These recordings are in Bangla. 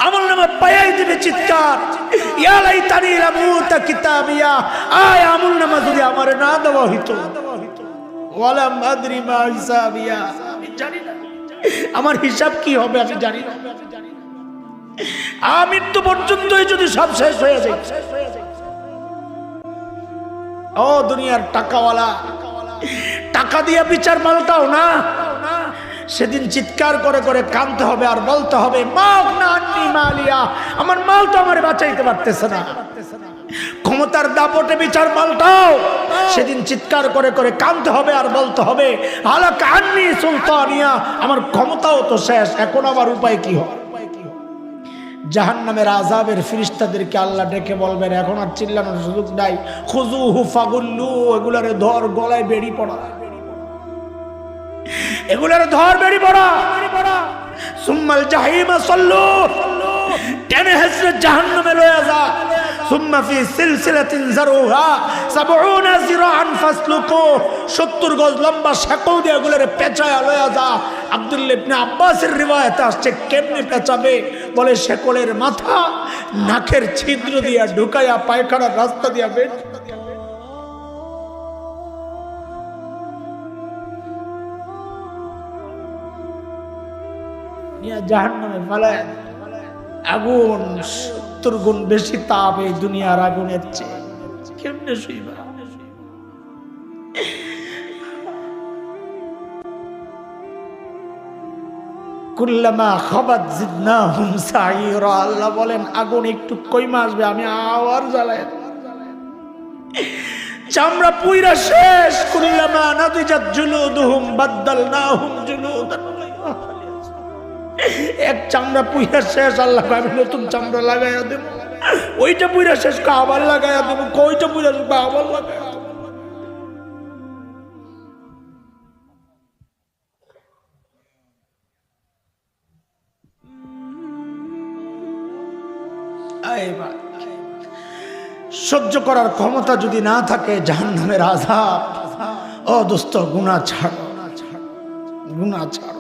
আমলনামা পায়াই দিবে চিৎকার, ইয়া লাইতানি লামুতা কিতাবিয়া, আয় আমলনামা যদি আমার না দেওয়া হইতো, ওয়ালাম আদরি মা হিসাবিয়া, আমি জানি না আমার হিসাব কি হবে, আমি জানি না। মৃত্যু পর্যন্তই যদি সব শেষ হয়ে যায়। ও দুনিয়ার টাকাওয়ালা, টাকা দিয়ে বিচার পাল্টাও না। সেদিন চিৎকার করে করে কাঁদতে হবে আর বলতে হবে মালিয়া, আমার মাল তো আমার বাঁচাইতে পারতেছে না। ক্ষমতার দাপটে বিচার পাল্টাও, সেদিন চিৎকার করে করে কাঁদতে হবে আর বলতে হবে হালাক আন্নি সুলতানিয়া, আমার ক্ষমতাও তো শেষ, এখন আমার উপায় কি হবে। জাহান্নামের আযাবের ফেরেশতাদেরকে আল্লাহ ডেকে বলবেন এখন আর চিল্লানোর সুযোগ নাই, খুযুহু ফাগুল্লু, এগুলারে ধর, গলায় বেড়ি পড়া, এগুলারে ধর, বেড়ি পড়া। সুম্মাল জাহিমা সাল্লু, টেনে হেসরে জাহান্নামে লয়ে যা। সুম্মা ফি সিলসিলাতিন যারুহা ৭০ যিরাআন ফাসলুকু, ৭০ গজ লম্বা শেকল দিয়ে এগুলারে পেঁচায়া লয়ে যা। আব্দুল্লাহ ইবনে আব্বাসের রিওয়ায়াতে আসছে কেমনে পেঁচাবে, বলে শেকলের মাথা নাকের ছিদ্র দিয়া ঢুকায়া পায়খানার রাস্তা দিয়া বের নিয়ে জাহান্নামে ফেলায়। আগুন ৭০ গুণ বেশি তাপ এই দুনিয়ার আগুনের চেয়ে, কেমনে শুইবা। কুল্লামা খাবাত জিদনাহুম সাইরা, আল্লাহ বলেন আগুন একটু কইমা আসবে আমি আবার জ্বালাই, চামড়া পুইরা শেষ। কুল্লামা নাদিজাত জুলুদুহুম বাদদালনাহুম জুলুদান, এক চামড়া পুইরা শেষ, আল্লাহ আমি নতুন চামড়া লাগাইয়া দেব। ওইটা পুইরা শেষ আবার লাগাইয়া দেব, কইটা পুইরা শেষ আবার লাগাইয়া দেব। সহ্য করার ক্ষমতা যদি না থাকে জাহান্নামের আযাব, ও দোস্ত গুনাহ ছাড়, গুনাহ ছাড়।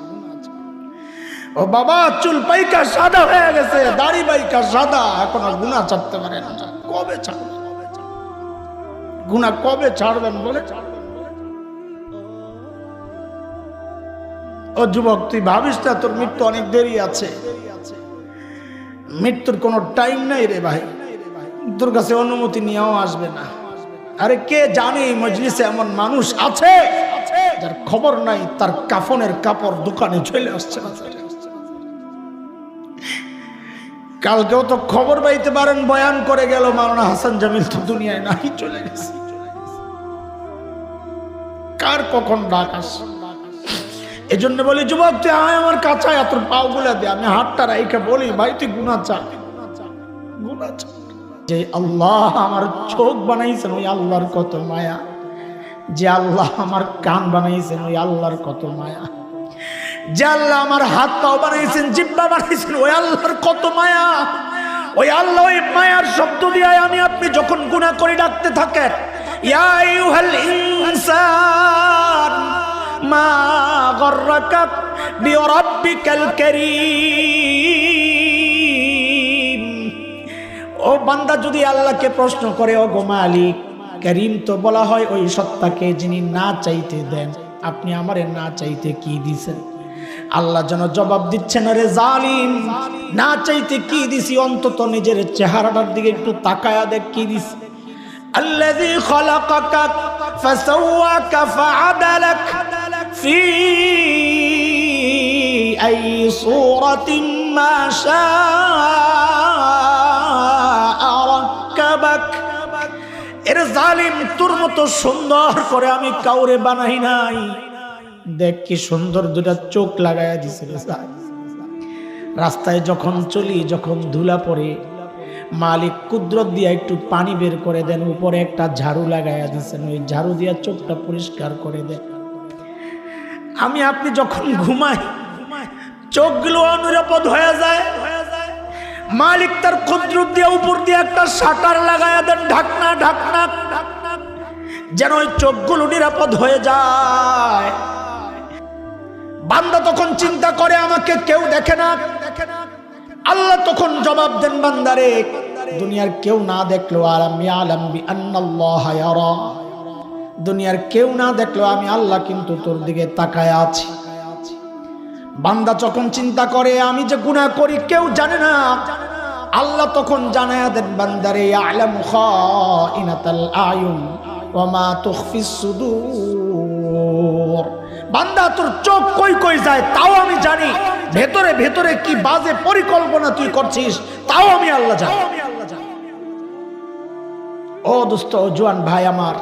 ও বাবা চুল পাইকা সাদা হয়ে গেছে, দাড়ি পাইকা সাদা, এখন আর গুনাহ ছাড়তে পারে না। কবে ছাড়বেন গুনাহ, কবে ছাড়বেন বলে? ও যুবক তুই ভাবিস না তোর মৃত্যু অনেক দেরি আছে, মৃত্যুর কোনো টাইম নাই রে ভাই, তোর কাছে অনুমতি নিয়েও আসবে না। আরে কে জানে এই মজলিসে এমন মানুষ আছে যার খবর নাই, তার কাফনের কাপড় দোকানে চলে আসছে না। কালকেও তো খবর পাইতে পারেন বয়ান করে গেল মাওলানা হাসান জামিল তো দুনিয়ায় নাই, চলে গেছে। কার কখন ডাক আসে। এজন্য বলি যুবক তুই আয় আমার কাছে, তোর পাও গুলা দে, আমি হাতটা রাইখা বলি ভাই তুই গুনাহ চা, গুনাহ চা। যে আল্লাহ আমার চোখ বানাইছেন ওই আল্লাহর কত মায়া, যে আল্লাহ আমার কান বানাইছেন ওই আল্লাহর কত মায়া, যে আল্লাহ আমার হাত পাও বানাইছেন, জিহ্বা বানাইছেন ওই আল্লাহর কত মায়া। ওই আল্লাহ ওই মায়ার শব্দ দিয়ে আমি আপনি যখন গুনাহ করে ডাকতে থাকেন ইয়া আইয়ুহাল ইনসান মা গররাকা বিরাব্বিকাল কারীম, ও বান্দা যদি আল্লাহকে প্রশ্ন করে ও গো মালিক, কারীম তো বলা হয় ওই সত্তাকে যিনি না চাইতে দেন, আপনি আমারে না চাইতে কি দিছেন? আল্লাহ যেন জবাব দিচ্ছেন রে জালিম, না চাইতে কি দিছি, অন্তত নিজের চেহারাটার দিকে একটু তাকায়া দেখ কি দিছি। আল্লাযী খালাকাকা ফাসাওয়াকা ফাআদালাক ফি আই সূরাতিন মা শাআ রাক্কাবাক। এর জালিম তোর মতো সুন্দর করে আমি কাউরে বানাই নাই, দেখ কি সুন্দর দুটা চোখ লাগায়া দিছে। রাস্তায় যখন চলি, যখন ধুলা পড়ে, মালিক কুদরত দিয়া একটু পানি বের করে দেন, উপরে একটা ঝাড়ু লাগায়া দিচ্ছেন, ওই ঝাড়ু দিয়া চোখটা পরিষ্কার করে দেন। আমি আপনি যখন ঘুমাই চোখগুলো অনিরাপদ হয়ে যায়, মালিক তার কুদরত দিয়া উপর দিয়ে একটা শাটার লাগায়া দেন, ঢাকনা ঢাকনা, যেন ওই চোখগুলো নিরাপদ হয়ে যায়। বান্দা তখন চিন্তা করে আমাকে কেউ দেখে না, আল্লাহ তখন জবাব দেন, বান্দারে দুনিয়ার কেউ না দেখলো আলাম ইয়ালাম বিআন্নাল্লাহা ইয়ারা, দুনিয়ার কেউ না দেখলো আমি আল্লাহ কিন্তু তোর দিকে তাকায় আছি। বান্দা যখন চিন্তা করে আমি যে গুনাহ করি কেউ জানে না, আল্লাহ তখন জানায়া দেন, বান্দারে ইয়ালামু খাইনাতাল আয়ুন ওয়া মা তুখফিস সুদূর, বান্দা তোর চোখ কই কই যায় তাও আমি জানি, ভেতরে ভেতরে কি বাজে পরিকল্পনা তুই করছিস তাও আমি আল্লাহ জানি। ও দোস্ত, ও জওয়ান ভাই আমার,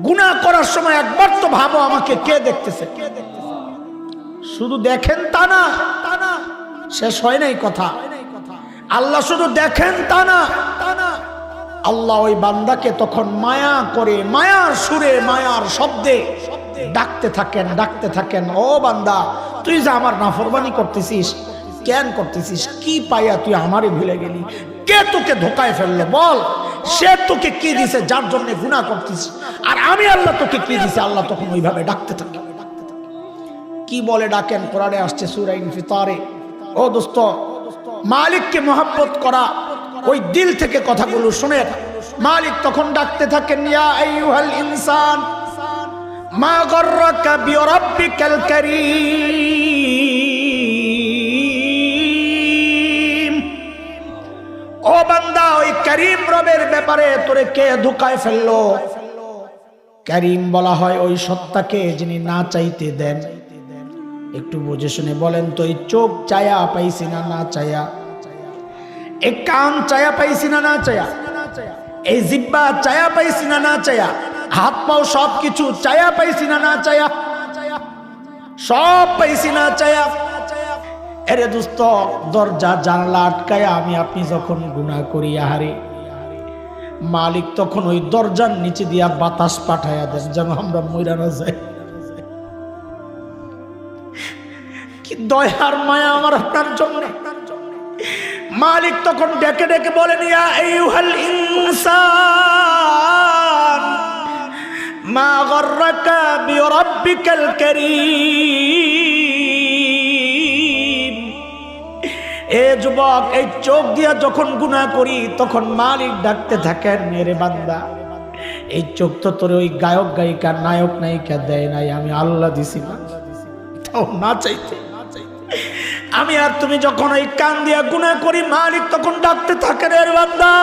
গুনাহ করার সময় একবার তো ভাবো আমাকে কে দেখতেছে। শুধু দেখেন তা না, শেষ হয় নাই কথা। আল্লাহ শুধু দেখেন তা না, আল্লাহ ওই বান্দাকে তখন মায়া করে, মায়ার সুরে, মায়ার শব্দে ডাকতে থাকেন, ডাকতে থাকেন। ও বান্দা, তুই যে আমার নাফরমানি করতেছিস, কেন করতেছিস? কি পাইয়া তুই আমারে ভুলে গেলি? কে তোকে ধোকায় ফেললো বল? সে তোকে কি দিছে যার জন্য গুনাহ করতিস? আর আমি আল্লাহ তোকে কি দিছে? আল্লাহ তখন ওইভাবে ডাকতে থাকে। কি বলে ডাকেন? কোরআনে আসছে সূরা ইনফিতারে। ও দোস্ত, মালিককে মহব্বত করা, ওই দিল থেকে কথাগুলো শুনে মালিক তখন ডাকতে থাকেন, ইয়া আইয়ুহাল ইনসান মা গররাকা বিরাব্বিকাল কারীম, ও বান্দা ওই করিম রবের ব্যাপারে তোরে কে ধোকায় ফেললো? করিম বলা হয় ওই সত্তাকে যিনি না চাইতে দেন। একটু বুঝে শুনে বলেন তো, এই চোখ চায়া পাইছি না না চায়া? এই কান চায়া পাইছি না না চায়া? এই জিহ্বা চায়া পাইছি না না চায়া? হাত পাও সব কিছু চায়া পাইছি না না চায়া? সব পাইছি না চায়া? এরে দোস্ত, দরজা জানলা আটকায়া আমি আপনি যখন গুনাহ করি, আহারে মালিক তখন ওই দরজার নিচে দিয়া বাতাস পাঠায়া দেন যেন আমরা মইরা না যাই। কি দয়ার মায়া আমার আপনার জন্য। মালিক তখন ডেকে ডেকে বলেন, ইয়া আইয়ুহাল ইনসান মা গররাকা বিরাব্বিকাল কারীম, এ যুবক, এই চোখ দিয়া যখন গুনাহ করি তখন মালিক ডাকতে থাকেন, মেরে বান্দা এই চোখ তো তোর ওই গায়ক গায়িকা নায়ক নায়িকা দেয় নাই, আমি আল্লাহ দিছি না, তাও না চাইতে। আমি আর তুমি যখন এই কান দিয়া গুনাহ করি, মালিক তখন ডাকতে থাকে, রে বান্দা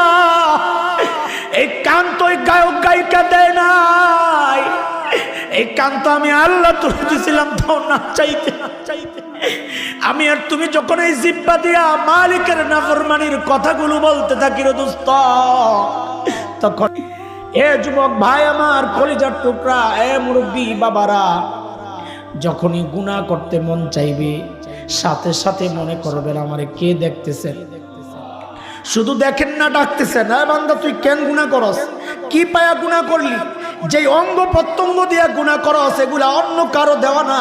এই কান তো ওই গায়ক গায়িকা দেয় নাই, এই কান তো আমি আল্লাহ তোকে দিছিলাম, তাও না চাইতে। আমি আর তুমি যখন এই জিহ্বা দিয়া মালিকের নাফরমানির কথাগুলো বলতে থাকি রে দোস্ত, তখন এ যুবক ভাই আমার, কলিজার টুকরা, এ মুরব্বী বাবারা, যখনই গুনাহ করতে মন চাইবে সাথে সাথে মনে করবেন আমারে কে দেখতেছেন। শুধু দেখেন না, ডাকতেছেন, হ্যাঁ বান্দা তুই কেন গুনাহ করস? কি পায়া গুনাহ করলি? যে অঙ্গ প্রত্যঙ্গ দিয়া গুনাহ করস এগুলা অন্য কারো দেওয়া না,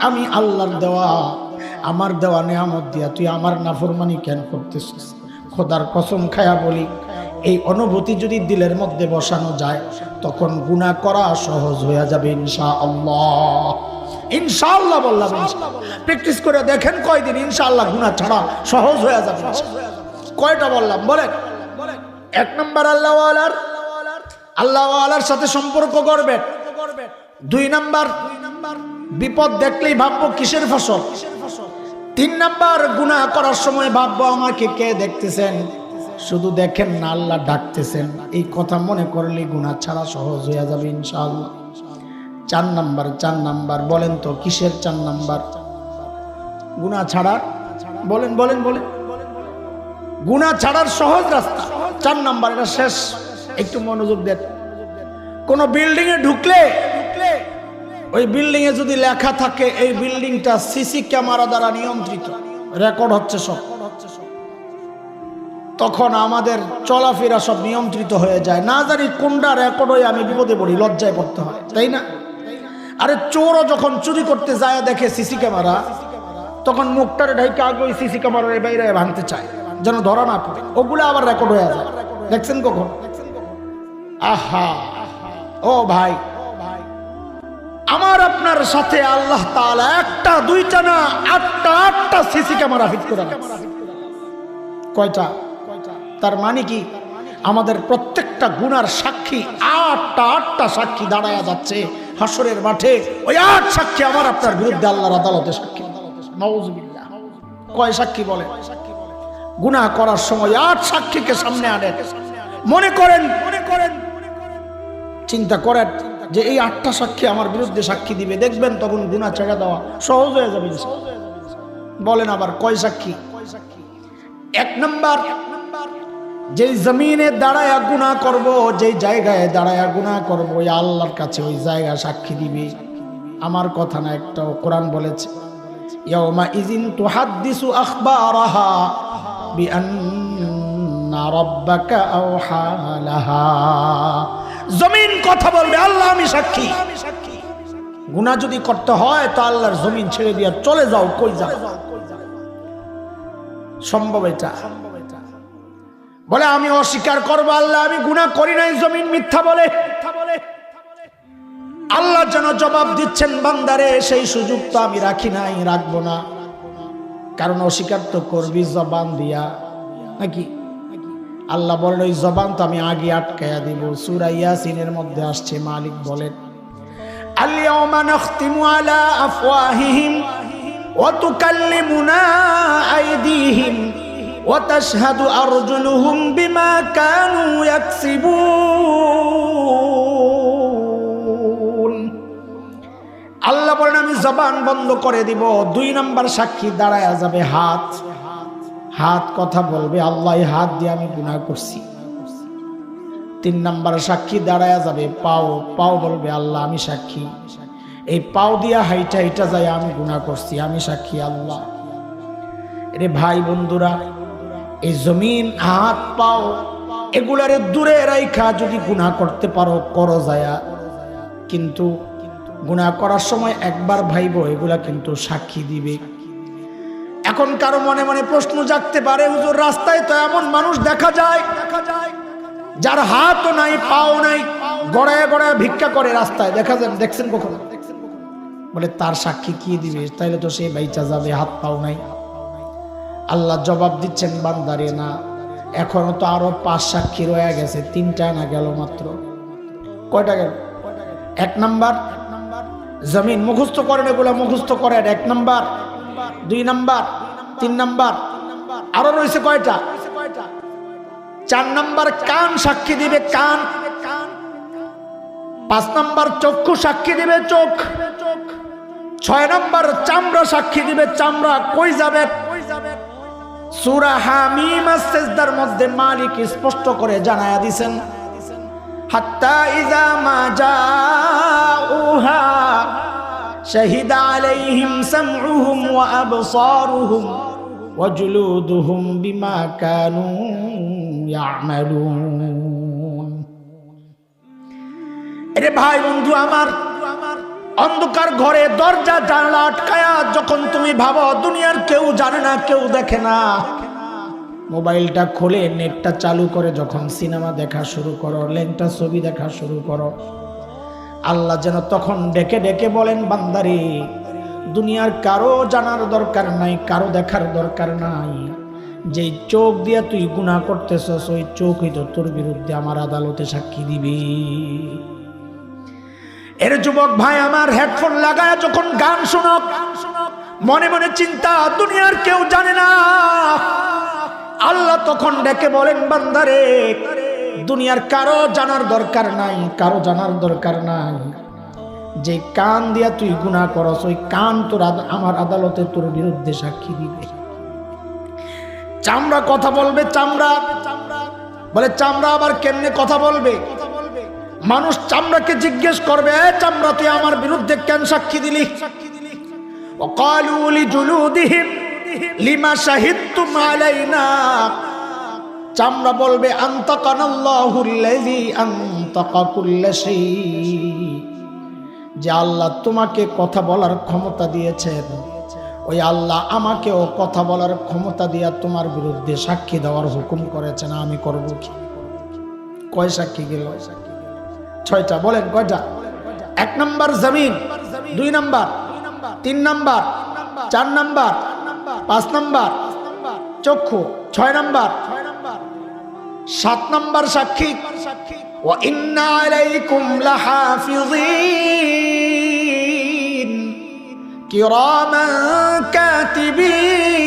আমি আল্লাহর দেওয়া, আমার দেওয়া নেয়ামত দিয়া তুই আমার নাফরমানি কেন করতেছিস? খোদার কসম খায়া বলি, এই অনুভূতি যদি দিলের মধ্যে বসানো যায় তখন গুনাহ করা সহজ হয়ে যাবে ইনশাআল্লাহ। ইনশাআল্লাহ বললাম, প্র্যাকটিস করে দেখেন কয়দিন, ইনশাআল্লাহ গুনাহ ছাড়া সহজ হয়ে যাবে। কয়টা বললাম বলেন? এক নম্বর আল্লাহ ওয়ালার সাথে সম্পর্ক করবেন। দুই নাম্বার বিপদ দেখলেই ভাববো কিসের ফসল। তিন নাম্বার গুনাহ করার সময় ভাববো আমাকে কে দেখতেছেন। শুধু দেখেন না, আল্লাহ ডাকতেছেন, এই কথা মনে করলে গুনাহ ছাড়া সহজ হয়ে যাবে ইনশাআল্লাহ। চার নাম্বার বলেন তো কিসের চার নাম্বার? গুনাহ ছাড়ার, বলেন বলেন বলেন, গুনাহ ছাড়ার সহজ রাস্তা চার নাম্বার, এটা শেষ, একটু মনোযোগ দেন। কোন বিল্ডিং এ ঢুকলে ওই বিল্ডিং এ যদি লেখা থাকে এই বিল্ডিংটা সিসি ক্যামেরা দ্বারা নিয়ন্ত্রিত, রেকর্ড হচ্ছে সব, তখন আমাদের চলাফেরা সব নিয়ন্ত্রিত হয়ে যায়। না জানি কোনটা রেকর্ড হয়ে আমি বিপদে পড়ি, লজ্জায় পড়তে হয়, তাই না? আরে চোরও যখন চুরি করতে যায় দেখে সিসি ক্যামেরা, তখন মুখটারে ঢাইকে আগে ওই সিসি ক্যামেরার বাইরে ভাঙতে চায় যেন ধরা না পড়ে, ওগুলো আবার রেকর্ড হয়ে যায়। দেখছেন কখন? আহা, ও ভাই, আমার আপনার সাথে আল্লাহ তাআলা একটা দুইটা না আটটা সিসি ক্যামেরা ফিট করে রাখছে। কয়টা? তার মানে কি আমাদের প্রত্যেকটা গুনার সাক্ষী আটটা সাক্ষী দাঁড়ায়া যাচ্ছে হাসরের মাঠে। ওই 8 সাক্ষী আমার আপনার বিরুদ্ধে আল্লাহর আদালতে সাক্ষী। নাউজুবিল্লাহ। কয় সাক্ষী বলে? গুনাহ করার সময় 8 সাক্ষীকে সামনে আনেন। মনে করেন চিন্তা করেন যে এই 8টা সাক্ষী আমার বিরুদ্ধে সাক্ষী দিবে, দেখবেন তখন গুনাহ ছেড়ে দেওয়া সহজ হয়ে যাবে। বলেন আবার কয় সাক্ষী? 1 নাম্বার, যেই জমিনে দাঁড়ায়া গুনাহ করব, যেই জায়গায় দাঁড়ায়া গুনাহ করব, ওই আল্লাহর কাছে ওই জায়গা সাক্ষী দিবে। আমার কথা না, একটাও কোরআন বলেছে ইয়াউমা ইযিন তুহাদ্দিসু আখবারাহা বিআন্না রাব্বাকা আওহা লাহা। জমিন কথা বলবে, আল্লাহ আমি সাক্ষী। গুনাহ যদি করতে হয় তো আল্লাহর জমিন ছেড়ে দিয়া চলে যাও, কই যাও? সম্ভব এটা? বলে আমি অস্বীকার করবো আল্লাহ আমি গুনাহ করি নাই, জমিন মিথ্যা বলে। আল্লাহ যেন জবাব দিচ্ছেন বান্দারে সেই সুযোগ তো আমি রাখি নাই, রাখবো না, কারণ অস্বীকার তো করবি জবান দিয়া নাকি। আল্লাহ বলেন ওই জবান তো আমি আগে আটকায়া দিব। সূরা ইয়াসিনের মধ্যে আসছে, মালিক বলেন আল ইয়াউমা নাখতিমু আলা আফওয়াহিহিম ওয়া তুকাল্লিমুনা আইদিহিম ওয়া তাশহাদু আরজুলুহুম বিমা কানু ইয়াকসিবুন। আল্লাহ বলেন আমি জবান বন্ধ করে দিব। 2 নাম্বার সাক্ষী দাঁড়ায়া যাবে হাত। হাত কথা বলবে আল্লাহ এই হাত দিয়ে আমি গুনাহ করছি। 3 নাম্বার সাক্ষী দাঁড়ায়া যাবে পাও। পাও বলবে আল্লাহ আমি সাক্ষী, এই পাও দিয়া হাইটা যায় আমি গুনাহ করছি, আমি সাক্ষী আল্লাহ। রে ভাই বন্ধুরা, এই জমিন হাত পাও এগুলারে দূরে রাইখা যদি গুনাহ করতে পারো করো যায়া, কিন্তু গুনাহ করার সময় একবার ভাইবো এগুলা কিন্তু সাক্ষী দিবে। এখন কারো মনে মনে প্রশ্ন জাগতে পারে, হুজুর রাস্তায় তো এমন মানুষ দেখা যায় যার হাতও নাই পাও নাই, গড়ায় গড়ায় ভিক্ষা করে রাস্তায়, দেখছেন কখনো? বলে তার সাক্ষী কি দিবে? তাইলে তো সে বাইচা যাবে, হাত পাও নাই। আল্লাহ জবাব দিচ্ছেন বান্দারে না, এখনো তো আরো 5 সাক্ষী রয়ে গেছে, 3টা না গেল মাত্র। কয়টা গেল? 1 নাম্বার জমিন মুখস্থ করেন, এগুলা মুখস্থ করেন। 1 নাম্বার, 2 নাম্বার, 3 নাম্বার, আরো রয়েছে কয়টা? 4 নাম্বার কান সাক্ষী দিবে, কান। 5 নাম্বার চক্ষু সাক্ষী দিবে, চোখ। 6 নাম্বার চামড়া সাক্ষী দিবে, চামড়া। কই যাবে? সূরা হামিম আস-সিজদার মধ্যে মালিক স্পষ্ট করে জানায়া দিবেন হাত্তা ইযা মা জাউহা শাহিদা আলাইহিম সামউহুম ওয়া আবসারুহুম ওয়া জুলুদুহুম বিমা কানু ইয়ামালুন। আরে ভাই বন্ধু আমার, অন্ধকার ঘরে দরজা জানালা আটকায়া যখন তুমি ভাবো দুনিয়ার কেউ জানে না, কেউ দেখে না, মোবাইলটা খুলে নেটটা চালু করে যখন সিনেমা দেখা শুরু করো, ল্যাংটা ছবি দেখা শুরু করো, আল্লাহ যেন তখন ডেকে ডেকে বলেন বান্দারে দুনিয়ার কারো জানার দরকার নাই, কারো দেখার দরকার নাই, যেই চোখ দিয়া তুই গুনাহ করতেছস ওই চোখই তো তোর বিরুদ্ধে আমার আদালতে সাক্ষী দিবি। এর যুবক ভাই আমার, হেডফোন লাগায় যখন গান শোনো, মনে মনে চিন্তা দুনিয়ার কেউ জানে না, আল্লাহ তখন ডেকে বলেন বান্দারে দুনিয়ার কারো জানার দরকার নাই, কারো জানার দরকার নাই, যে কান দিয়া তুই গুনাহ করস ওই কান তোর আমার আদালতে তোর বিরুদ্ধে সাক্ষী দিবে। চামড়া কথা বলবে, চামড়া বলে চামড়া আবার কেমনে কথা বলবে? মানুষ চামড়াকে জিজ্ঞেস করবে, চামড়া তুই আমার বিরুদ্ধে কেন সাক্ষী দিলি? ওয়াকালু লিজুলুদিহিম লিমা শাহিদতুম আলাইনা। চামড়া বলবে আনতাকানাল্লাহুল্লাযী আনতাকা কুল্লা শাই, যে আল্লাহ তোমাকে কথা বলার ক্ষমতা দিয়েছেন ওই আল্লাহ আমাকেও কথা বলার ক্ষমতা দিয়া তোমার বিরুদ্ধে সাক্ষী দেওয়ার হুকুম করেছেন, আমি করব কি? কয় সাক্ষী গেল? 6টা। বলেন কয়টা? 1 নাম্বার জমিন, 2 নাম্বার, 3 নাম্বার, 4 নাম্বার, 5 নাম্বার, চক্ষু 6 নাম্বার। 7 নাম্বার সাক্ষী ওয়া ইন্না আলাইকুম লাহাফিযিন কিরামান কাতিবিন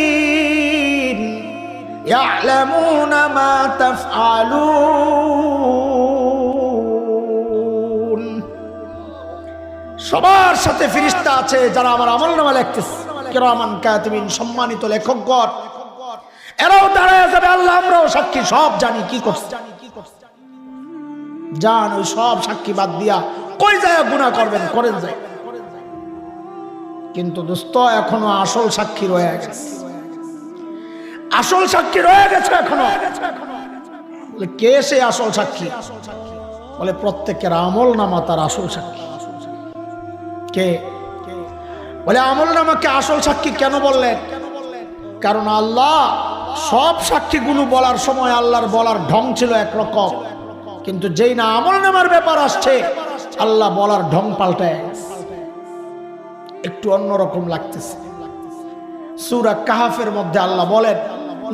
ইয়ালামুনা মা তাফআলুন। সবার সাথে ফেরেশতা আছে যারা আমার আমলনামা লিখতেছে, কিরামান কাতিবিন, সম্মানিত লেখকগণ। এরাও দাঁড়ায় যাবে, আল্লাহ আমরাও সাক্ষী, সব জানি কি করছে। জান ওই সব সাক্ষী বাদ দিয়া কই যায় গুনাহ করবেন, করেন যায়। কিন্তু দোস্ত এখনো আসল সাক্ষী রয়ে গেছে, আসল সাক্ষী রয়ে গেছে এখনো। বলে কে সে আসল সাক্ষী? বলে প্রত্যেকের আমলনামা তার আসল সাক্ষী। কে? বলে আমলনামাকে আসল সাক্ষী কেন বললেন? কারণ আল্লাহ সব সাক্ষীগুলো বলার সময় আল্লাহর বলার ঢং ছিল একরকম, কিন্তু যেই না আমলনামার ব্যাপার আসছে আল্লাহ বলার ঢং পাল্টায় একটু অন্যরকম লাগতেছে। সূরা কাহফের মধ্যে আল্লাহ বলেন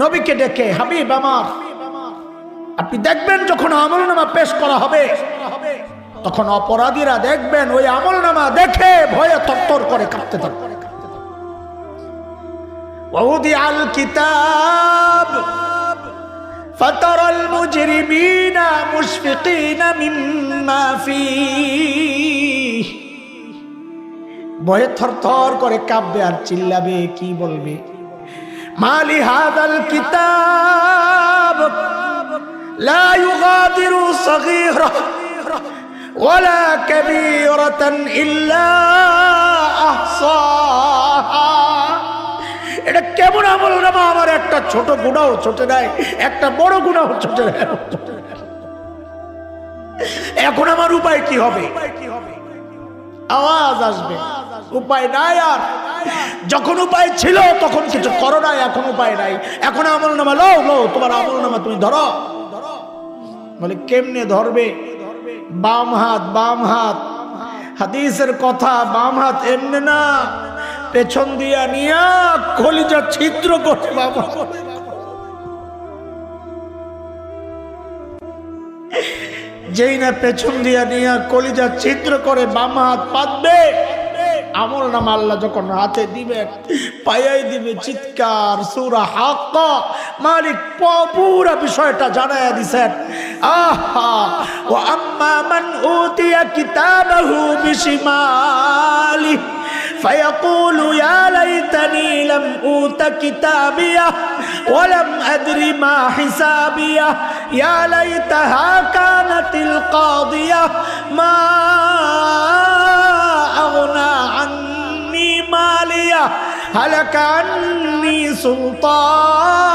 নবীকে ডেকে, হাবিব আমার, আপনি দেখবেন যখন আমলনামা পেশ করা হবে তখন অপরাধীরা দেখবেন ওই আমলনামা দেখে ভয়ে তরতর করে কাঁপতে থাকবে। ووضع الكتاب فترى المجرمين مشفقين مما فيه। ভয়ে থরথর করে কাঁপবে আর চিল্লাবে, কি বলবে? মালি হাদাল কিতাব লা ইউগাদিরু সগীরা ওয়ালা কাবীরাতান ইল্লা আহসাহা। এটা কেমন আমলনামা? আমার একটা ছোট গুনাহ ছোট নাই, একটা বড় গুনাহ ছোট নাই। এখন আমার উপায় কি হবে? আওয়াজ আসবে, উপায় নাই আর। যখন উপায় ছিল তখন কিছু করো নাই, এখন উপায় নাই। এখন আমলনামা লও, লও তোমার আমলনামা তুমি ধরো। বলে কেমনে ধরবে? বাম হাত, বাম হাত। হাদিসের কথা, বাম হাত এমনি না, পেছন দিয়া নিয়া কলিজা ছিদ্র করে বাবা। যেই না পেছন দিয়া নিয়া কলিজা ছিদ্র করে বাম হাত পাতবে, আমলনামা আল্লাহ যখন হাতে দিবেন পায়াই দিবে চিৎকার। সূরা হাক্কা মালিক পুরা বিষয়টা জানায়া দিবেন। আহা ওয়া আম্মা মান উতিয়া কিতাবাহু বিশিমালি فيقول يا ليتني لم أوت كتابيه ولم أدر ما حسابيه يا ليتها كانت القاضية ما أغنى عني ماليه هلك عني سلطانيه।